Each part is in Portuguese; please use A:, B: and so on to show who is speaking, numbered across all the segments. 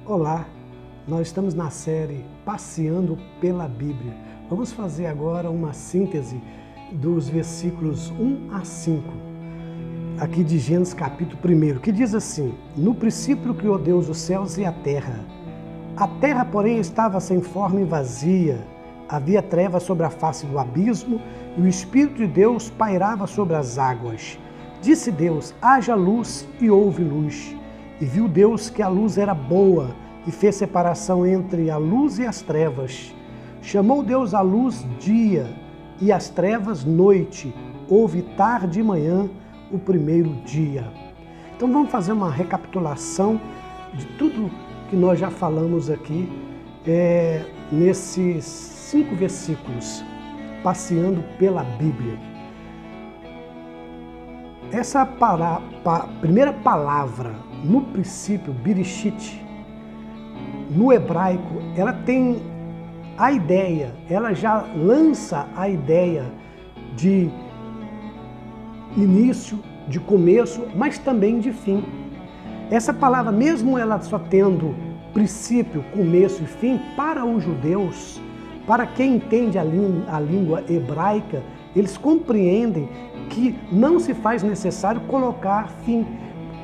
A: Olá, nós estamos na série Passeando pela Bíblia. Vamos fazer agora uma síntese dos versículos 1 a 5, aqui de Gênesis capítulo 1, que diz assim: No princípio criou Deus os céus e a terra. A terra, porém, estava sem forma e vazia. Havia trevas sobre a face do abismo e o Espírito de Deus pairava sobre as águas. Disse Deus: haja luz, e houve luz. E viu Deus que a luz era boa, e fez separação entre a luz e as trevas. Chamou Deus a luz dia, e as trevas noite. Houve tarde e manhã, o primeiro dia. Então vamos fazer uma recapitulação de tudo que nós já falamos aqui, nesses 5 versículos, passeando pela Bíblia. Essa primeira palavra, no princípio, Bereshit, no hebraico, ela tem a ideia, ela já lança a ideia de início, de começo, mas também de fim. Essa palavra, mesmo ela só tendo princípio, começo e fim, para os judeus, para quem entende a língua hebraica, eles compreendem que não se faz necessário colocar fim.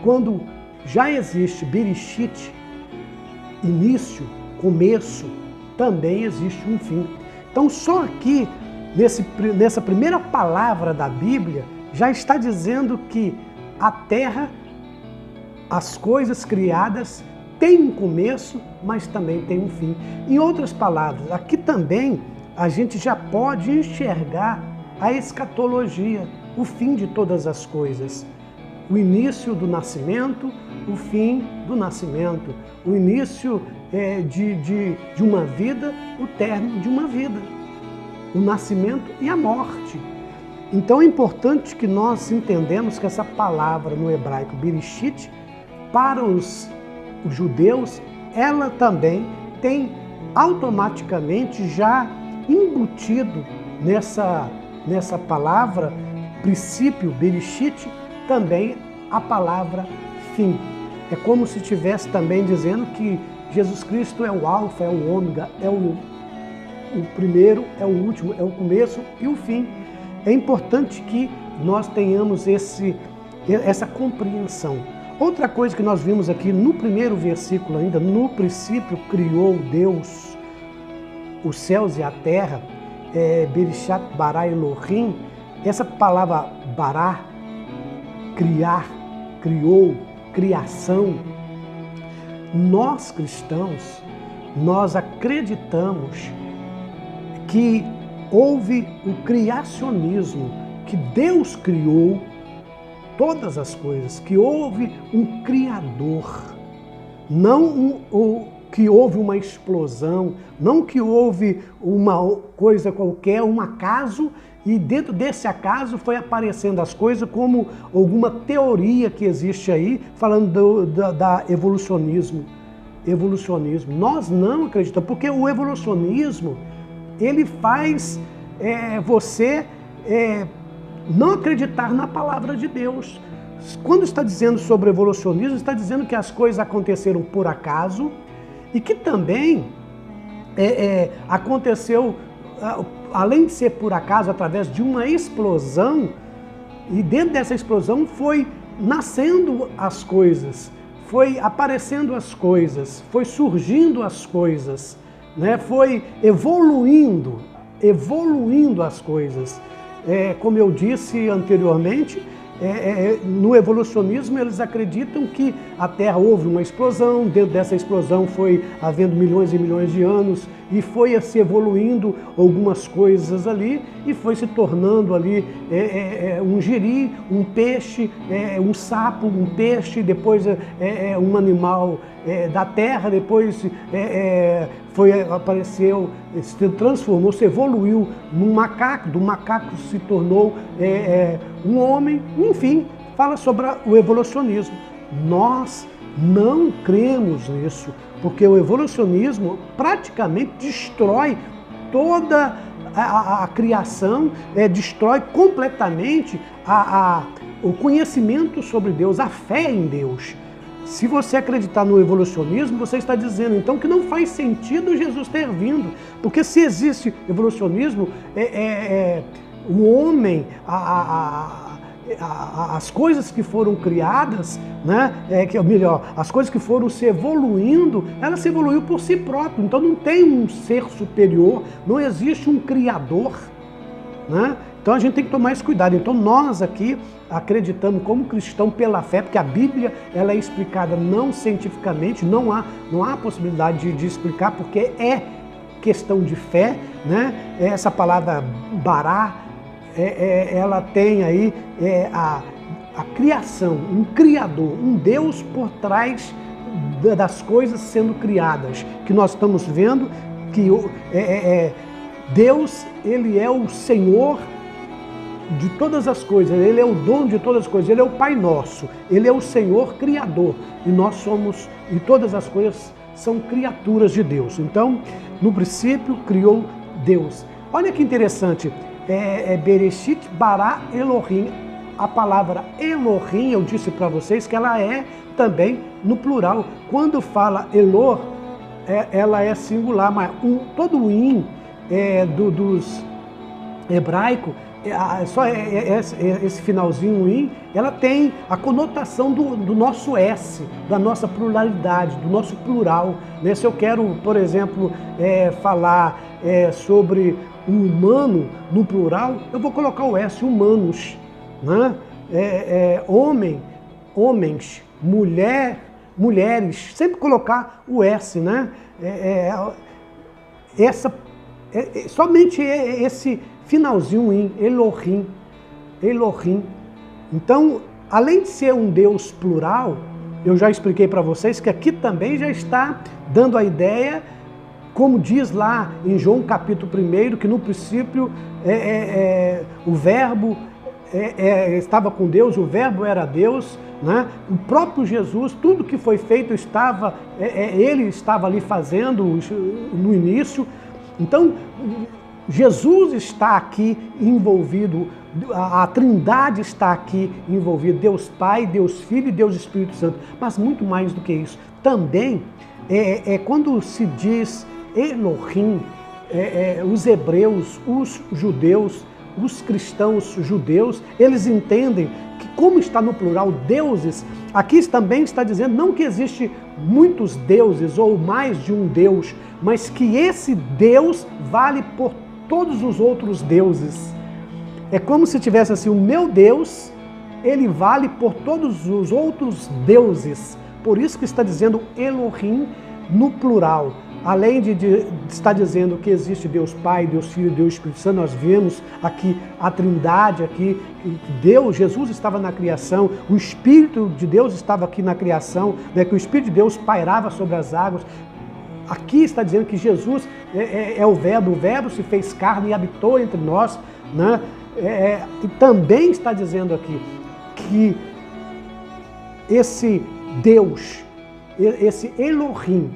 A: Quando já existe Bereshit, início, começo, também existe um fim. Então só aqui, nessa primeira palavra da Bíblia, já está dizendo que a terra, as coisas criadas, têm um começo, mas também tem um fim. Em outras palavras, aqui também a gente já pode enxergar a escatologia, o fim de todas as coisas. O início do nascimento, o fim do nascimento. O início de uma vida, o término de uma vida. O nascimento e a morte. Então é importante que nós entendamos que essa palavra no hebraico, Bereshit, para os judeus, ela também tem automaticamente já embutido nessa palavra, princípio, Bereshit, também a palavra fim. É como se estivesse também dizendo que Jesus Cristo é o alfa, é o ômega, é o primeiro, é o último, é o começo e o fim. É importante que nós tenhamos essa compreensão. Outra coisa que nós vimos aqui no primeiro versículo ainda, no princípio criou Deus os céus e a terra, Berishat bara Elohim. Essa palavra bará, criar, criou, criação. Nós cristãos, nós acreditamos que houve o criacionismo, que Deus criou todas as coisas, que houve um Criador, não que houve uma explosão, não que houve uma coisa qualquer, um acaso, e dentro desse acaso foi aparecendo as coisas como alguma teoria que existe aí, falando da evolucionismo. Nós não acreditamos, porque o evolucionismo, ele faz você não acreditar na palavra de Deus. Quando está dizendo sobre evolucionismo, está dizendo que as coisas aconteceram por acaso e que também aconteceu, além de ser por acaso, através de uma explosão, e dentro dessa explosão foi nascendo as coisas, foi aparecendo as coisas, foi surgindo as coisas, né? Foi evoluindo as coisas. Como eu disse anteriormente, no evolucionismo eles acreditam que a Terra houve uma explosão, dentro dessa explosão foi havendo milhões e milhões de anos e foi se evoluindo algumas coisas ali e foi se tornando ali um giri, um peixe, um sapo, um peixe, depois um animal da terra, depois apareceu, se transformou, se evoluiu num macaco, do macaco se tornou um homem, enfim, fala sobre o evolucionismo. Nós não cremos nisso, porque o evolucionismo praticamente destrói toda a criação, destrói completamente o conhecimento sobre Deus, a fé em Deus. Se você acreditar no evolucionismo, você está dizendo então que não faz sentido Jesus ter vindo, porque se existe evolucionismo, o homem, as coisas que foram criadas, né, as coisas que foram se evoluindo, ela se evoluiu por si próprio. Então não tem um ser superior, não existe um criador, né? Então a gente tem que tomar esse cuidado. Então nós aqui acreditamos como cristão pela fé, porque a Bíblia ela é explicada não cientificamente, não há possibilidade de explicar, porque é questão de fé, né? Essa palavra bará, ela tem aí a criação, um criador, um Deus por trás das coisas sendo criadas, que nós estamos vendo que Deus, Ele é o Senhor de todas as coisas, Ele é o dono de todas as coisas, Ele é o Pai nosso, Ele é o Senhor Criador, e nós somos, e todas as coisas são criaturas de Deus. Então, no princípio, criou Deus. Olha que interessante, Bereshit bara Elohim. A palavra Elohim, eu disse para vocês que ela é também no plural. Quando fala Elor, ela é singular, mas todo o in dos hebraico, só esse finalzinho in, ela tem a conotação do nosso S, da nossa pluralidade, do nosso plural. Né? Se eu quero, por exemplo, falar sobre o humano no plural, eu vou colocar o S, humanos. Né? Homens, mulheres, sempre colocar o S, né? Somente esse finalzinho em Elohim. Então, além de ser um Deus plural, eu já expliquei para vocês que aqui também já está dando a ideia, como diz lá em João capítulo 1, que no princípio o verbo estava com Deus, o verbo era Deus, né? O próprio Jesus, tudo que foi feito ele estava ali fazendo no início. Então, Jesus está aqui envolvido, a Trindade está aqui envolvida, Deus Pai, Deus Filho e Deus Espírito Santo. Mas muito mais do que isso, também quando se diz Elohim, os hebreus, os judeus, os cristãos judeus, eles entendem que, como está no plural deuses, aqui também está dizendo não que existe muitos deuses ou mais de um Deus, mas que esse Deus vale por todos os outros deuses. É como se tivesse assim, o meu Deus, ele vale por todos os outros deuses. Por isso que está dizendo Elohim no plural. Além de estar dizendo que existe Deus Pai, Deus Filho, Deus Espírito Santo, nós vemos aqui a Trindade, aqui Deus, Jesus estava na criação, o Espírito de Deus estava aqui na criação, né, que o Espírito de Deus pairava sobre as águas. Aqui está dizendo que Jesus é o Verbo se fez carne e habitou entre nós, né? E também está dizendo aqui que esse Deus, esse Elohim,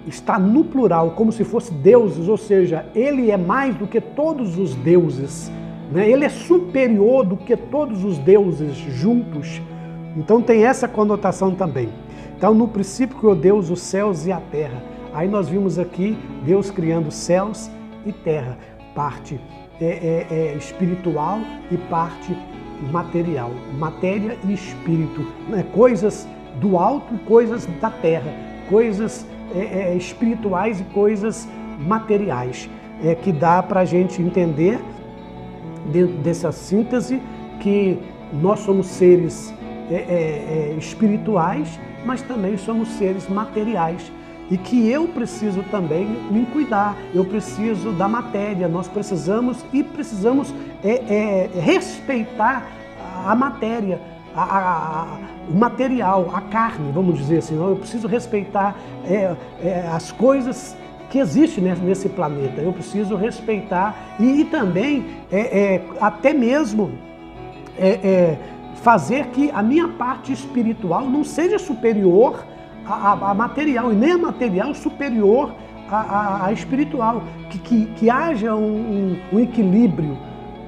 A: está no plural, como se fosse deuses, ou seja, ele é mais do que todos os deuses, né? Ele é superior do que todos os deuses juntos. Então tem essa conotação também. Então, no princípio criou Deus os céus e a terra. Aí nós vimos aqui Deus criando céus e terra, parte espiritual e parte material, matéria e espírito, né? Coisas do alto e coisas da terra, coisas espirituais e coisas materiais, que dá para a gente entender, dentro dessa síntese, que nós somos seres espirituais, mas também somos seres materiais, e que eu preciso também me cuidar, eu preciso da matéria, nós precisamos respeitar a matéria, o material, a carne, vamos dizer assim. Eu preciso respeitar as coisas que existem nesse planeta, eu preciso respeitar e também até mesmo fazer que a minha parte espiritual não seja superior a material, e nem a material superior a espiritual, que haja um equilíbrio,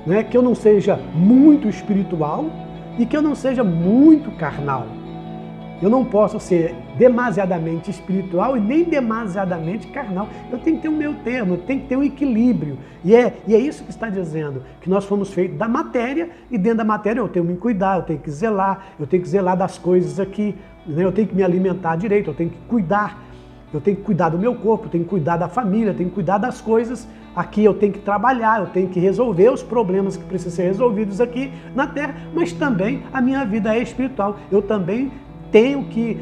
A: né? Que eu não seja muito espiritual e que eu não seja muito carnal. Eu não posso ser demasiadamente espiritual e nem demasiadamente carnal. Eu tenho que ter o meu termo, eu tenho que ter um equilíbrio. E é isso que está dizendo, que nós fomos feitos da matéria e dentro da matéria eu tenho que me cuidar, eu tenho que zelar das coisas aqui, né? Eu tenho que me alimentar direito, eu tenho que cuidar. Eu tenho que cuidar do meu corpo, eu tenho que cuidar da família, eu tenho que cuidar das coisas. Aqui eu tenho que trabalhar, eu tenho que resolver os problemas que precisam ser resolvidos aqui na Terra, mas também a minha vida é espiritual. Eu também tenho que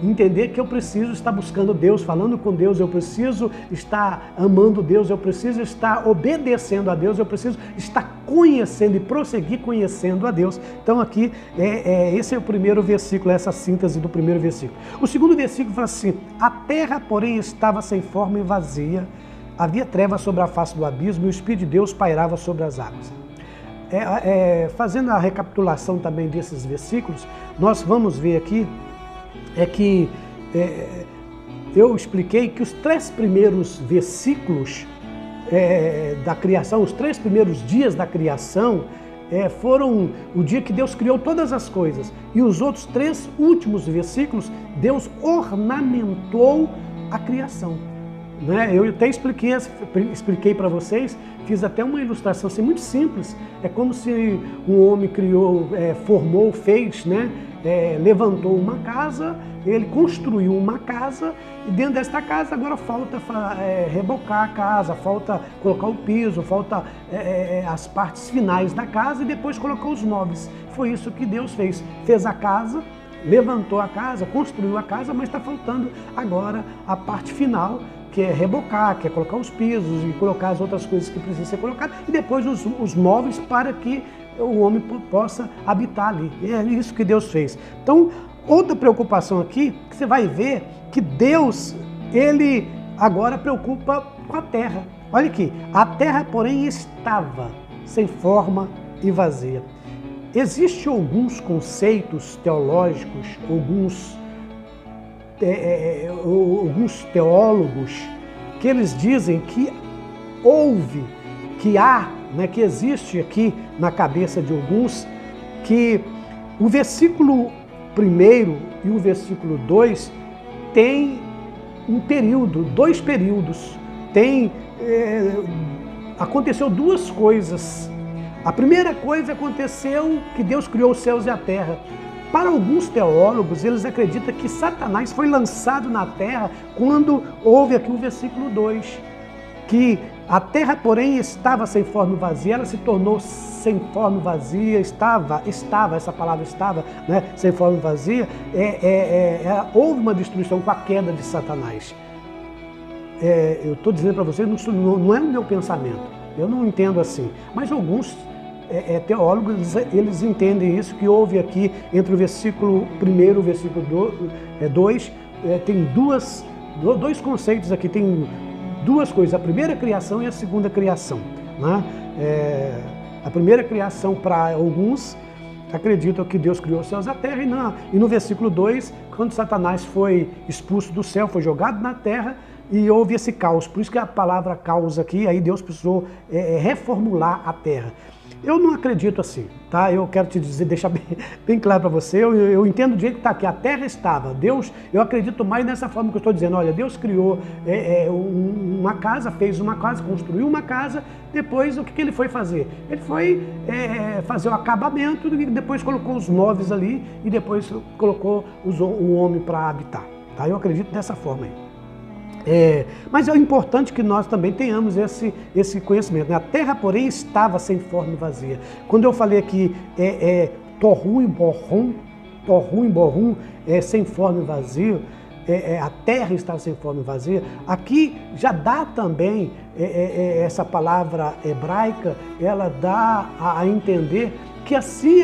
A: entender que eu preciso estar buscando Deus, falando com Deus, eu preciso estar amando Deus, eu preciso estar obedecendo a Deus, eu preciso estar conhecendo e prosseguir conhecendo a Deus. Então aqui, esse é o primeiro versículo, essa síntese do primeiro versículo. O segundo versículo fala assim: a terra, porém, estava sem forma e vazia, havia trevas sobre a face do abismo e o Espírito de Deus pairava sobre as águas. Fazendo a recapitulação também desses versículos, nós vamos ver aqui que eu expliquei que os 3 primeiros versículos da criação, os 3 primeiros dias da criação, foram o dia que Deus criou todas as coisas. E os outros 3 últimos versículos, Deus ornamentou a criação. Eu até expliquei para vocês, fiz até uma ilustração assim, muito simples. É como se um homem criou, formou, fez, levantou uma casa, ele construiu uma casa e dentro desta casa agora falta rebocar a casa, falta colocar o piso, falta as partes finais da casa e depois colocar os móveis. Foi isso que Deus fez. Fez a casa, levantou a casa, construiu a casa, mas está faltando agora a parte final, que é rebocar, que é colocar os pisos e colocar as outras coisas que precisam ser colocadas, e depois os móveis para que o homem possa habitar ali. É isso que Deus fez. Então, outra preocupação aqui, que você vai ver que Deus, ele agora preocupa com a terra. Olha aqui, a terra, porém, estava sem forma e vazia. Existem alguns conceitos teológicos, alguns teólogos, que eles dizem que que existe aqui na cabeça de alguns, que o versículo 1 e o versículo 2 tem um período, 2 períodos. Aconteceu 2 coisas. A primeira coisa aconteceu que Deus criou os céus e a terra. Para alguns teólogos, eles acreditam que Satanás foi lançado na terra quando houve aqui o versículo 2, que a terra, porém, estava sem forma e vazia, ela se tornou sem forma e vazia, essa palavra estava, sem forma e vazia, houve uma destruição com a queda de Satanás. Eu estou dizendo para vocês, não é o meu pensamento, eu não entendo assim, mas alguns teólogos, eles entendem isso, que houve aqui entre o versículo 1 e o versículo 2, tem dois conceitos aqui, tem 2 coisas, a primeira criação e a segunda criação. A primeira criação, para alguns, acreditam que Deus criou os céus e a terra, e no versículo 2, quando Satanás foi expulso do céu, foi jogado na terra, e houve esse caos. Por isso que a palavra caos aqui, aí Deus precisou reformular a terra. Eu não acredito assim, tá? Eu quero te dizer, deixar bem claro para você, eu entendo do jeito que está aqui, a terra estava, Deus, eu acredito mais nessa forma que eu estou dizendo, olha, Deus criou uma casa, fez uma casa, construiu uma casa, depois o que ele foi fazer? Ele foi fazer o acabamento, e depois colocou os móveis ali, e depois colocou o homem para habitar, tá? Eu acredito dessa forma aí. Mas é importante que nós também tenhamos esse conhecimento. A terra, porém, estava sem forma e vazia. Quando eu falei aqui, torrum e borrum, sem forma e vazio, a terra estava sem forma e vazia, aqui já dá também, essa palavra hebraica, ela dá a entender que assim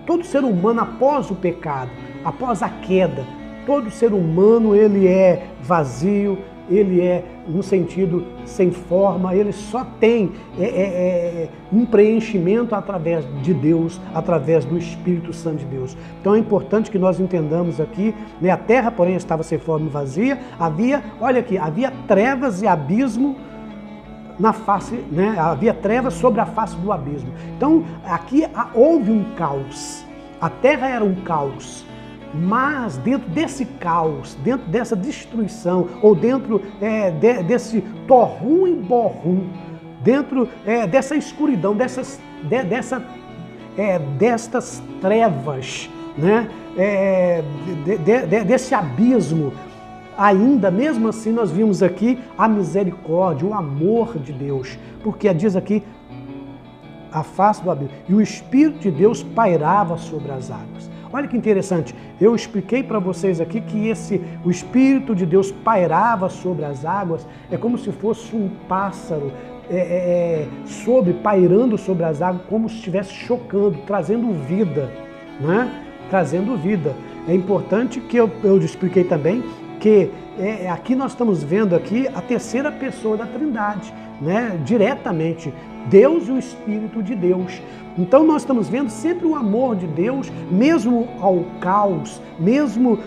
A: todo ser humano após o pecado, após a queda, todo ser humano, ele é vazio, ele é, no sentido, sem forma, ele só tem um preenchimento através de Deus, através do Espírito Santo de Deus. Então é importante que nós entendamos aqui, a terra, porém, estava sem forma e vazia, havia trevas e abismo na face, havia trevas sobre a face do abismo. Então aqui houve um caos. A terra era um caos, mas dentro desse caos, dentro dessa destruição, ou dentro desse torrum e borrum, dentro dessa escuridão, destas trevas, né? Desse abismo, ainda, mesmo assim, nós vimos aqui a misericórdia, o amor de Deus, porque diz aqui, a face do abismo, e o Espírito de Deus pairava sobre as águas. Olha que interessante, eu expliquei para vocês aqui que o Espírito de Deus pairava sobre as águas, é como se fosse um pássaro pairando sobre as águas, como se estivesse chocando, trazendo vida, né? Trazendo vida. É importante que eu expliquei também que aqui nós estamos vendo aqui a terceira pessoa da Trindade, né? Diretamente, Deus e o Espírito de Deus. Então nós estamos vendo sempre o amor de Deus, mesmo ao caos, mesmo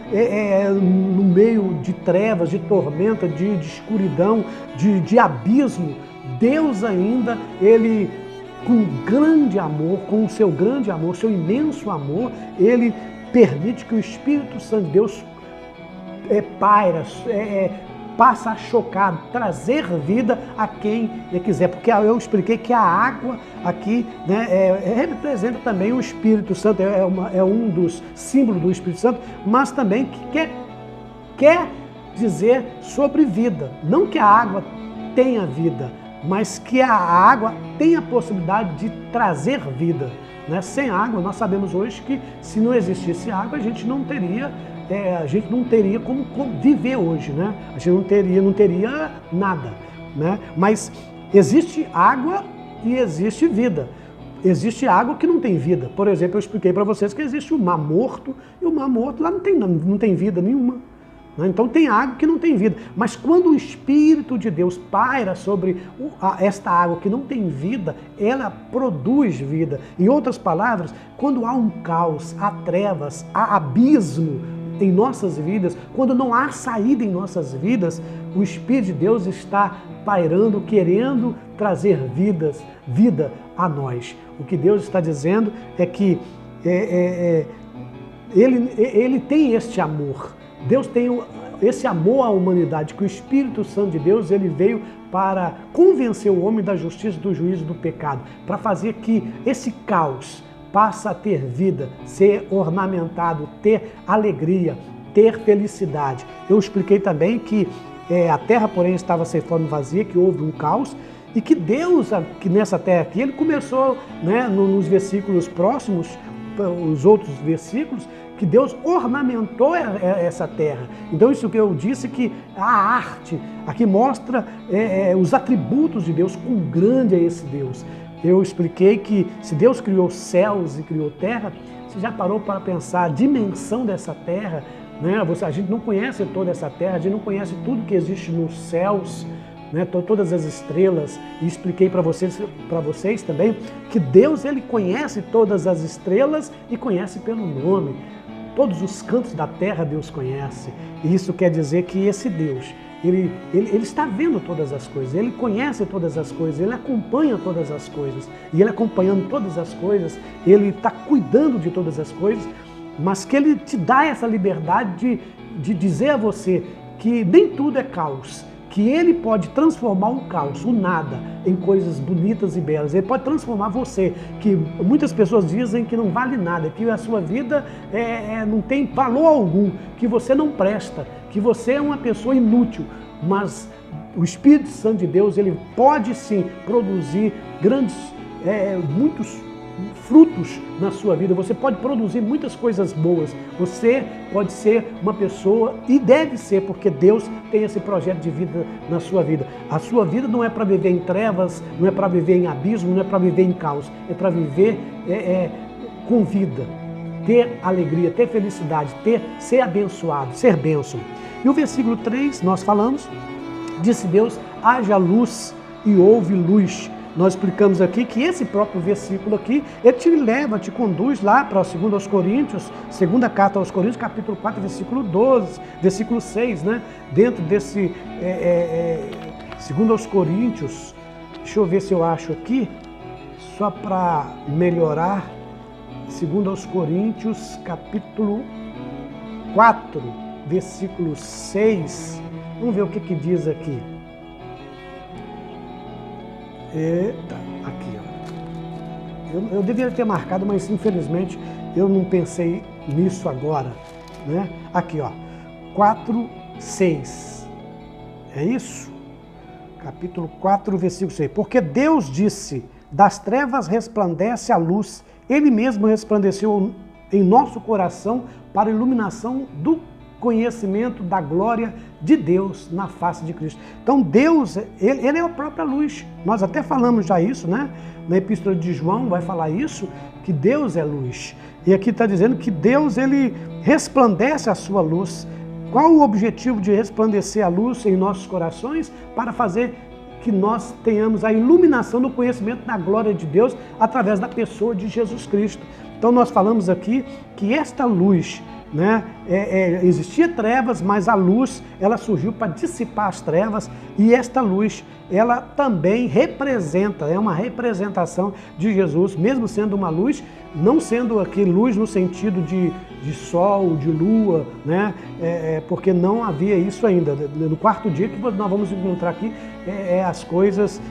A: no meio de trevas, de tormenta, de escuridão, de abismo, Deus ainda, Ele com grande amor, com o seu grande amor, seu imenso amor, Ele permite que o Espírito Santo de Deus passa a chocar, trazer vida a quem quiser. Porque eu expliquei que a água aqui, né, representa também o Espírito Santo, é um dos símbolos do Espírito Santo, mas também que quer dizer sobre vida. Não que a água tenha vida, mas que a água tem a possibilidade de trazer vida, né? Sem água, nós sabemos hoje que se não existisse água, a gente não teria como viver hoje, né? A gente não teria nada, né? Mas existe água e existe vida. Existe água que não tem vida. Por exemplo, eu expliquei para vocês que existe o Mar Morto, e o Mar Morto lá não tem vida nenhuma. Então tem água que não tem vida, mas quando o Espírito de Deus paira sobre esta água que não tem vida, ela produz vida. Em outras palavras, quando há um caos, há trevas, há abismo em nossas vidas, quando não há saída em nossas vidas, o Espírito de Deus está pairando, querendo trazer vida a nós. O que Deus está dizendo é que Ele tem este amor. Deus tem esse amor à humanidade, que o Espírito Santo de Deus, ele veio para convencer o homem da justiça, do juízo, do pecado, para fazer que esse caos passe a ter vida, ser ornamentado, ter alegria, ter felicidade. Eu expliquei também que a terra, porém, estava sem forma e vazia, que houve um caos, e que Deus, que nessa terra aqui, ele começou, né, nos versículos próximos, os outros versículos, que Deus ornamentou essa terra. Então isso que eu disse, que a arte aqui mostra os atributos de Deus, quão grande é esse Deus. Eu expliquei que se Deus criou céus e criou terra, você já parou para pensar a dimensão dessa terra, né? A gente não conhece toda essa terra, a gente não conhece tudo que existe nos céus, né? Todas as estrelas, e expliquei para vocês também que Deus, ele conhece todas as estrelas e conhece pelo nome. Todos os cantos da terra Deus conhece. E isso quer dizer que esse Deus, ele está vendo todas as coisas, ele conhece todas as coisas, ele acompanha todas as coisas. E ele acompanhando todas as coisas, ele está cuidando de todas as coisas, mas que ele te dá essa liberdade de dizer a você que nem tudo é caos, que ele pode transformar o caos, o nada, em coisas bonitas e belas. Ele pode transformar você, que muitas pessoas dizem que não vale nada, que a sua vida não tem valor algum, que você não presta, que você é uma pessoa inútil. Mas o Espírito Santo de Deus, ele pode sim produzir muitos frutos na sua vida. Você pode produzir muitas coisas boas. Você pode ser uma pessoa, e deve ser, porque Deus tem esse projeto de vida na sua vida. A sua vida não é para viver em trevas, não é para viver em abismo, não é para viver em caos. É para viver com vida, ter alegria, ter felicidade, ser abençoado, ser bênção. E o versículo 3, nós falamos, disse Deus, haja luz e houve luz. Nós explicamos aqui que esse próprio versículo aqui, ele te conduz lá para 2 Coríntios, segunda carta aos Coríntios, capítulo 4, versículo 12, versículo 6, né? Dentro desse 2 Coríntios, deixa eu ver se eu acho aqui, só para melhorar segundo aos Coríntios, capítulo 4, versículo 6. Vamos ver o que diz aqui. Eita, aqui, ó. Eu deveria ter marcado, mas infelizmente eu não pensei nisso agora, né? Aqui, ó, 4, 6. É isso? Capítulo 4, versículo 6. Porque Deus disse, das trevas resplandece a luz, Ele mesmo resplandeceu em nosso coração para a iluminação do conhecimento da glória de Deus na face de Cristo. Então Deus, ele é a própria luz. Nós até falamos já isso, né? Na Epístola de João vai falar isso, que Deus é luz. E aqui está dizendo que Deus, ele resplandece a sua luz. Qual o objetivo de resplandecer a luz em nossos corações? Para fazer que nós tenhamos a iluminação do conhecimento da glória de Deus através da pessoa de Jesus Cristo. Então nós falamos aqui que esta luz, né, existia trevas, mas a luz, ela surgiu para dissipar as trevas, e esta luz, ela também representa, é uma representação de Jesus, mesmo sendo uma luz, não sendo aqui luz no sentido de sol, de lua, né, porque não havia isso ainda. No quarto dia que nós vamos encontrar aqui, as coisas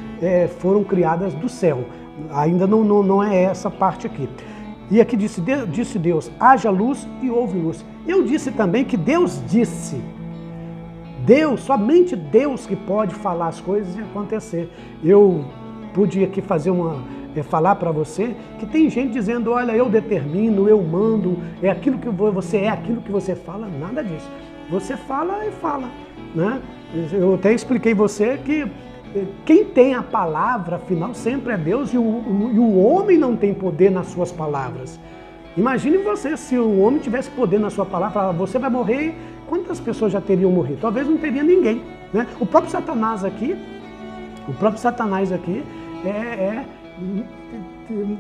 A: foram criadas do céu, ainda não é essa parte aqui. E aqui disse Deus, haja luz e houve luz. Eu disse também que Deus disse. Deus, somente Deus que pode falar as coisas e acontecer. Eu pude aqui falar para você que tem gente dizendo, olha, eu determino, eu mando, é aquilo que você fala, nada disso. Você fala e fala, né? Eu até expliquei você que quem tem a palavra final sempre é Deus, e o homem não tem poder nas suas palavras. Imagine você, se o homem tivesse poder na sua palavra, você vai morrer, quantas pessoas já teriam morrido? Talvez não teria ninguém, né? O próprio Satanás aqui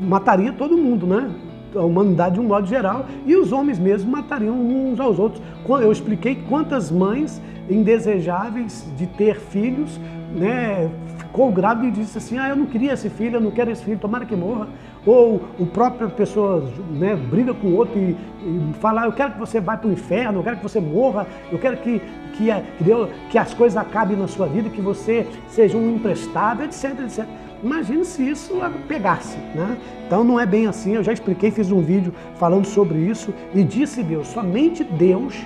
A: mataria todo mundo, né? A humanidade de um modo geral, e os homens mesmo matariam uns aos outros. Eu expliquei quantas mães indesejáveis de ter filhos, né, ficou grávida e disse assim, eu não queria esse filho, eu não quero esse filho, tomara que morra. Ou o próprio pessoa, né, briga com o outro e fala, eu quero que você vá para o inferno, eu quero que você morra, eu quero que as coisas acabem na sua vida, que você seja um imprestável, etc, etc. Imagine se isso pegasse, né? Então não é bem assim, eu já expliquei, fiz um vídeo falando sobre isso, e disse Deus, somente Deus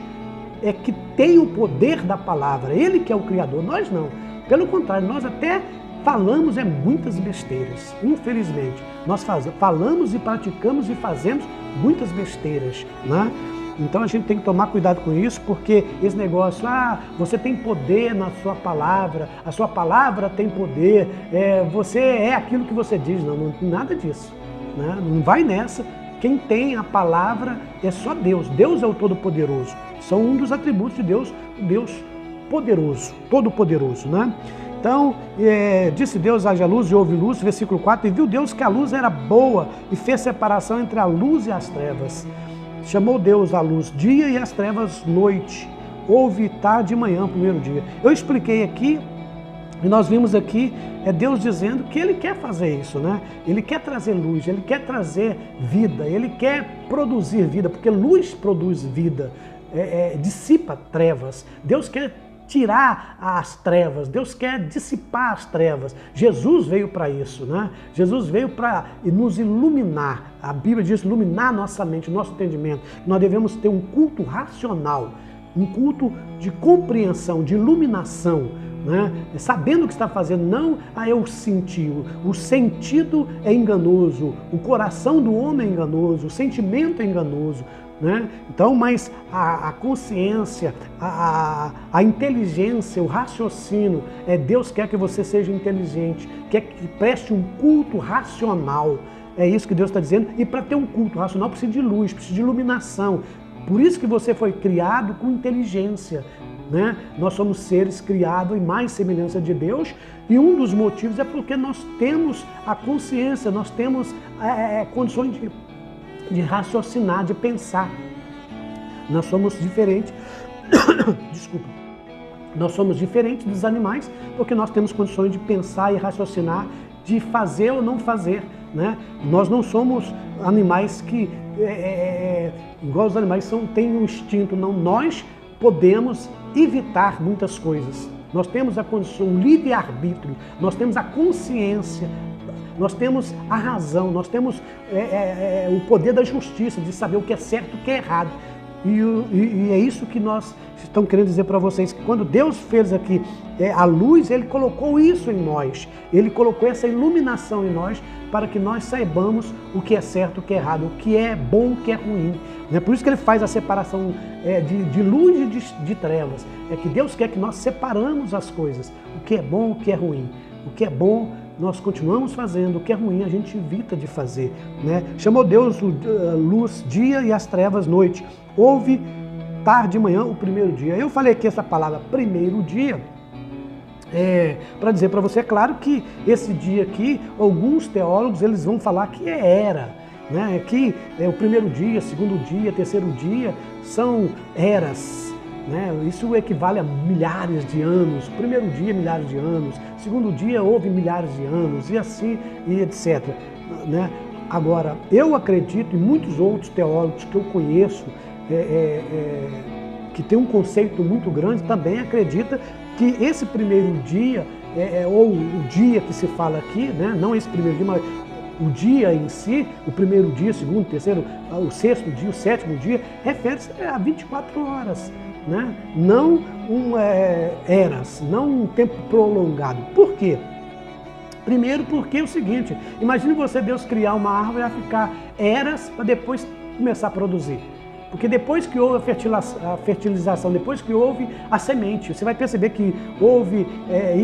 A: é que tem o poder da palavra, Ele que é o Criador, nós não. Pelo contrário, nós até falamos muitas besteiras, infelizmente. Nós falamos e praticamos e fazemos muitas besteiras, né? Então a gente tem que tomar cuidado com isso, porque esse negócio, você tem poder na sua palavra, a sua palavra tem poder, você é aquilo que você diz. Não, nada disso, né? Não vai nessa. Quem tem a palavra é só Deus. Deus é o Todo-Poderoso. São um dos atributos de Deus, o Deus poderoso, todo-poderoso, né? Então, disse Deus, haja luz e houve luz, versículo 4, e viu Deus que a luz era boa e fez separação entre a luz e as trevas. Chamou Deus a luz dia e as trevas noite. Houve tarde e manhã, primeiro dia. Eu expliquei aqui, e nós vimos aqui, Deus dizendo que Ele quer fazer isso, né? Ele quer trazer luz, Ele quer trazer vida, Ele quer produzir vida, porque luz produz vida, dissipa trevas. Deus quer tirar as trevas, Deus quer dissipar as trevas. Jesus veio para isso, né? Jesus veio para nos iluminar. A Bíblia diz iluminar nossa mente, nosso entendimento. Nós devemos ter um culto racional, um culto de compreensão, de iluminação, né? Sabendo o que está fazendo, não eu senti. O sentido é enganoso, o coração do homem é enganoso, o sentimento é enganoso, né? Então, mas a consciência, a inteligência, o raciocínio, Deus quer que você seja inteligente, quer que preste um culto racional. É isso que Deus está dizendo. E para ter um culto racional precisa de luz, precisa de iluminação. Por isso que você foi criado com inteligência, né? Nós somos seres criados em mais semelhança de Deus, e um dos motivos é porque nós temos a consciência, nós temos condições de raciocinar, de pensar. Nós somos diferentes, desculpa, nós somos diferentes dos animais porque nós temos condições de pensar e raciocinar, de fazer ou não fazer, né? Nós não somos animais que, igual os animais têm um instinto, não. Nós podemos evitar muitas coisas. Nós temos a condição, o livre-arbítrio, nós temos a consciência, nós temos a razão, nós temos o poder da justiça, de saber o que é certo e o que é errado. E é isso que nós estamos querendo dizer para vocês, que quando Deus fez aqui a luz, Ele colocou isso em nós, Ele colocou essa iluminação em nós, para que nós saibamos o que é certo, o que é errado, o que é bom, o que é ruim. É por isso que Ele faz a separação de luz e de trevas. É que Deus quer que nós separamos as coisas, o que é bom, o que é ruim. O que é bom, nós continuamos fazendo, o que é ruim a gente evita de fazer, né? Chamou Deus luz dia e as trevas noite. Houve tarde e manhã o primeiro dia. Eu falei aqui essa palavra primeiro dia, para dizer para você, é claro que esse dia aqui, alguns teólogos eles vão falar que era, né? Que o primeiro dia, segundo dia, terceiro dia são eras. Isso equivale a milhares de anos. Primeiro dia, milhares de anos. Segundo dia, houve milhares de anos. E assim, e etc. Agora, eu acredito, e muitos outros teólogos que eu conheço, que tem um conceito muito grande, também acredita que esse primeiro dia, ou o dia que se fala aqui, né? Não esse primeiro dia, mas o dia em si, o primeiro dia, o segundo, o terceiro, o sexto dia, o sétimo dia, refere-se a 24 horas. Né? Não eras, não um tempo prolongado. Por quê? Primeiro porque é o seguinte, imagine você, Deus criar uma árvore e ela ficar eras para depois começar a produzir. Porque depois que houve a fertilização, depois que houve a semente, você vai perceber que houve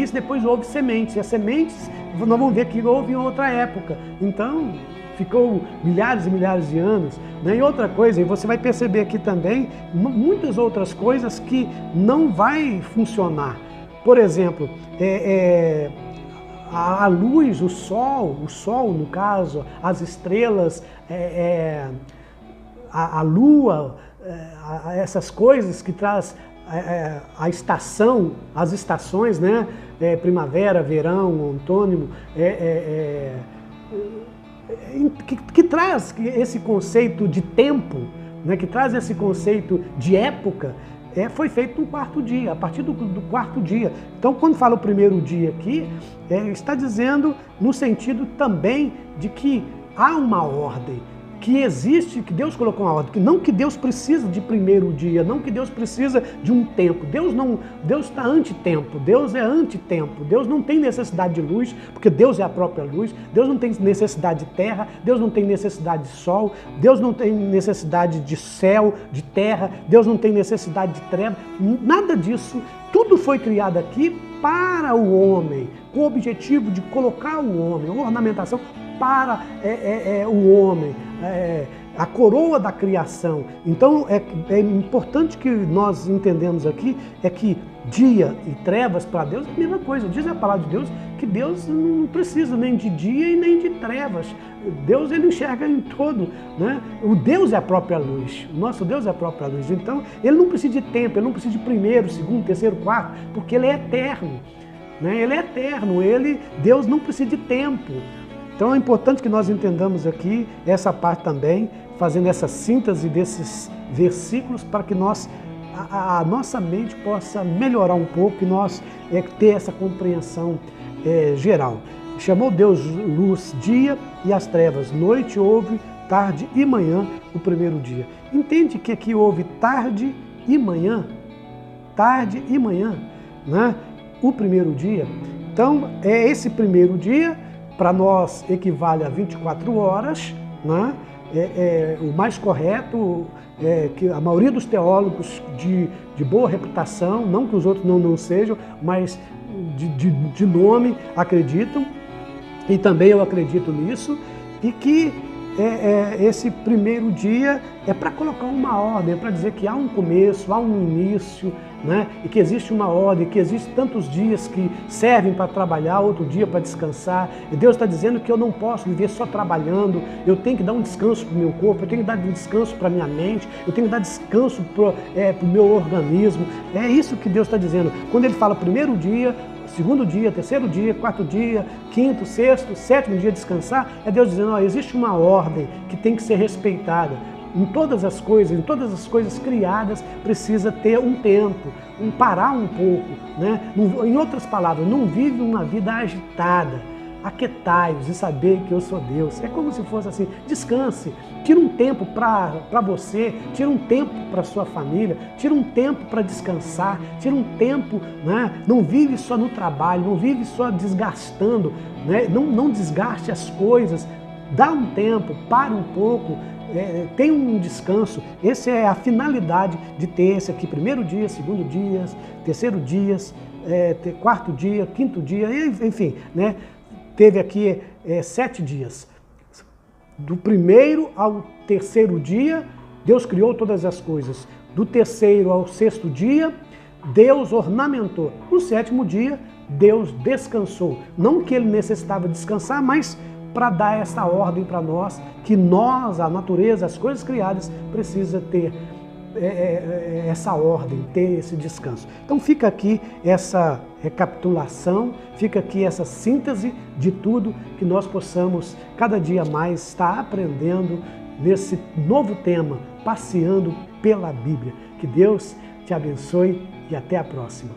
A: isso, depois houve sementes. E as sementes, nós vamos ver que houve em outra época. Então, ficou milhares e milhares de anos. Né? E outra coisa, e você vai perceber aqui também, muitas outras coisas que não vai funcionar. Por exemplo, a luz, o sol no caso, as estrelas, a lua, essas coisas que traz a estação, as estações, né? Primavera, verão, outono, que traz esse conceito de tempo, né? Que traz esse conceito de época, foi feito no quarto dia, a partir do quarto dia. Então, quando fala o primeiro dia aqui, está dizendo no sentido também de que há uma ordem, que existe, que Deus colocou uma ordem, que não que Deus precisa de primeiro dia, não que Deus precisa de um tempo. Deus está anti-tempo, Deus é anti-tempo, Deus não tem necessidade de luz, porque Deus é a própria luz, Deus não tem necessidade de terra, Deus não tem necessidade de sol, Deus não tem necessidade de céu, de terra, Deus não tem necessidade de treva, nada disso. Tudo foi criado aqui para o homem, com o objetivo de colocar o homem, a ornamentação para o homem, a coroa da criação. Então é importante que nós entendamos aqui que dia e trevas para Deus é a mesma coisa. Diz a palavra de Deus que Deus não precisa nem de dia e nem de trevas. Deus, ele enxerga em todo, né? O Deus é a própria luz, o nosso Deus é a própria luz. Então ele não precisa de tempo, ele não precisa de primeiro, segundo, terceiro, quarto, porque ele é eterno, né? Ele é eterno, Deus não precisa de tempo. Então é importante que nós entendamos aqui essa parte também, fazendo essa síntese desses versículos para que a nossa mente possa melhorar um pouco e nós ter essa compreensão geral. Chamou Deus luz dia e as trevas noite, houve tarde e manhã o primeiro dia. Entende que aqui houve tarde e manhã, né? O primeiro dia. Então esse primeiro dia para nós equivale a 24 horas, né? O mais correto, que a maioria dos teólogos de boa reputação, não que os outros não sejam, mas de nome acreditam, e também eu acredito nisso, e que esse primeiro dia é para colocar uma ordem, é para dizer que há um começo, há um início, né? E que existe uma ordem, que existem tantos dias que servem para trabalhar, outro dia para descansar. E Deus está dizendo que eu não posso viver só trabalhando, eu tenho que dar um descanso para o meu corpo, eu tenho que dar um descanso para a minha mente, eu tenho que dar descanso para o meu organismo. É isso que Deus está dizendo. Quando Ele fala primeiro dia, segundo dia, terceiro dia, quarto dia, quinto, sexto, sétimo dia descansar, é Deus dizendo, existe uma ordem que tem que ser respeitada. Em todas as coisas criadas, precisa ter um tempo, parar um pouco, né? Em outras palavras, não vive uma vida agitada. Aquietai-vos e saber que eu sou Deus. É como se fosse assim, descanse, tira um tempo para você, tira um tempo para sua família, tira um tempo para descansar, tira um tempo, né? Não vive só no trabalho, não vive só desgastando, né? Não desgaste as coisas, dá um tempo, para um pouco, tem um descanso. Essa é a finalidade de ter esse aqui, primeiro dia, segundo dia, terceiro dia, quarto dia, quinto dia, enfim, né? Teve aqui 7 dias. Do primeiro ao terceiro dia, Deus criou todas as coisas. Do terceiro ao sexto dia, Deus ornamentou. No sétimo dia, Deus descansou. Não que ele necessitava descansar, mas para dar essa ordem para nós, que nós, a natureza, as coisas criadas, precisa ter essa ordem, ter esse descanso. Então fica aqui essa recapitulação, fica aqui essa síntese de tudo, que nós possamos cada dia mais estar aprendendo nesse novo tema, passeando pela Bíblia. Que Deus te abençoe e até a próxima.